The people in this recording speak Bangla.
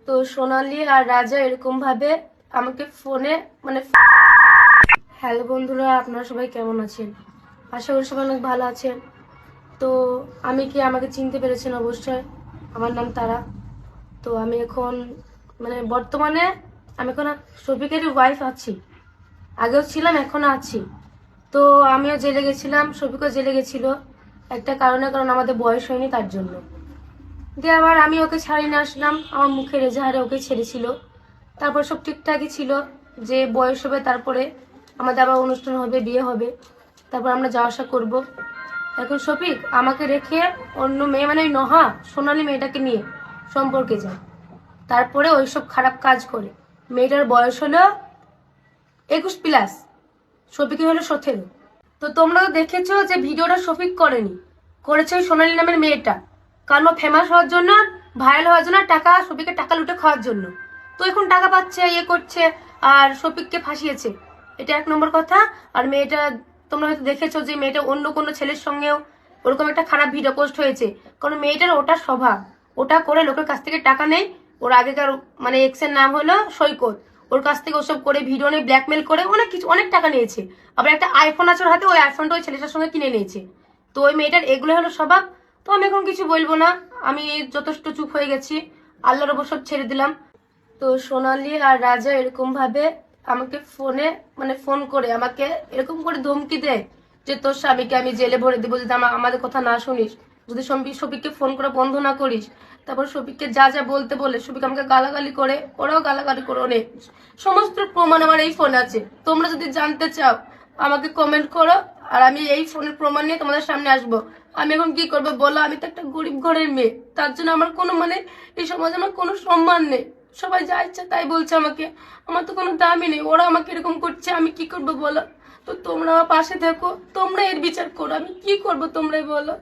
তো সোনালি আর রাজা এরকম ভাবে আমাকে ফোনে মানে হ্যালো বন্ধুরা, আপনারা সবাই কেমন আছেন? আশা করি সবাই অনেক ভালো আছেন। তো আমাকে চিনতে পেরেছেন অবশ্যই। আমার নাম তারা। তো আমি এখন বর্তমানে আমি এখন শফিকেরই ওয়াইফ আছি। আগেও ছিলাম, এখনো আছি। তো আমিও জেলে গেছিলাম, শফিকও জেলে গেছিল একটা কারণ আমাদের বয়স হয়নি তার জন্য। দিয়ে আবার আমি ওকে ছাড়িয়ে নিয়ে আসলাম, আমার মুখের এজাহারে ওকে ছেড়েছিল। তারপর সব ঠিকঠাকই ছিল, যে বয়স হবে তারপরে আমাদের আবার অনুষ্ঠান হবে, বিয়ে হবে, তারপর আমরা যাওয়া আসা করবো। এখন শফিক আমাকে রেখে অন্য মেয়ে ওই নহা সোনালী মেয়েটাকে নিয়ে সম্পর্কে যায়, তারপরে ওইসব খারাপ কাজ করে। মেয়েটার বয়স হলো 21+, শফিকের হলো 17। তো তোমরা তো দেখেছো যে ভিডিওটা শফিক করেনি, করেছে ওই সোনালী নামের মেয়েটা। কারণ ও ফেমাস হওয়ার জন্য, ভাইরাল হওয়ার জন্য, টাকা শফিককে টাকা লুটে খাওয়ার জন্য। তো এখন টাকা পাচ্ছে, ইয়ে করছে, আর শফিককে ফাঁসিয়েছে। এটা 1 নম্বর কথা। আর মেয়েটা তোমরা হয়তো দেখেছো যে মেয়েটা অন্য কোনো ছেলের সঙ্গেও ওরকম একটা খারাপ ভিডিও পোস্ট হয়েছে। কারণ মেয়েটার ওটা স্বভাব, ওটা করে লোকের কাছ থেকে টাকা নেই। ওর আগেকার এক্স এর নাম হলো সৈকত। ওর কাছ থেকে ওসব করে ভিডিও নিয়ে ব্ল্যাকমেল করে অনেক কিছু, অনেক টাকা নিয়েছে। আবার একটা আইফোন আছে ওর হাতে, ওই আইফোনটা ওই ছেলেটার সঙ্গে কিনে নিয়েছে। তো ওই মেয়েটার এগুলো হলো স্বভাব। তো আমি এখন কিছু বলবো না, আমি যথেষ্ট চুপ হয়ে গেছি, আল্লাহর ওপর সব ছেড়ে দিলাম। তো সোনালি আর রাজা এরকম ভাবে আমাকে ফোনে ফোন করে আমাকে এরকম করে ধমকি দেয় যে তোর স্বামীকে আমি জেলে ভরে দেবো যদি আমাদের কথা না শুনিস, যদি শফিককে ফোন করে বন্ধ না করিস। তারপর শফিককে যা যা বলতে বলে শফিক আমাকে গালাগালি করে, ওরাও গালাগালি করে অনেক। সমস্ত প্রমাণ আমার এই ফোন আছে, তোমরা যদি জানতে চাও আমাকে কমেন্ট করো, আর আমি এই ফোনের প্রমাণ নিয়ে তোমাদের সামনে আসবো। আমি এখন কি করবো বলো? আমি তো একটা গরিব ঘরের মেয়ে, তার জন্য আমার কোনো এই সমাজে আমার কোনো সম্মান নেই। সবাই যা ইচ্ছা তাই বলছে আমাকে, আমার তো কোনো দামই নেই। ওরা আমাকে এরকম করছে, আমি কি করবো বলো? তো তোমরা আমার পাশে থেকো, তোমরা এর বিচার করো, আমি কি করবো তোমরাই বলো।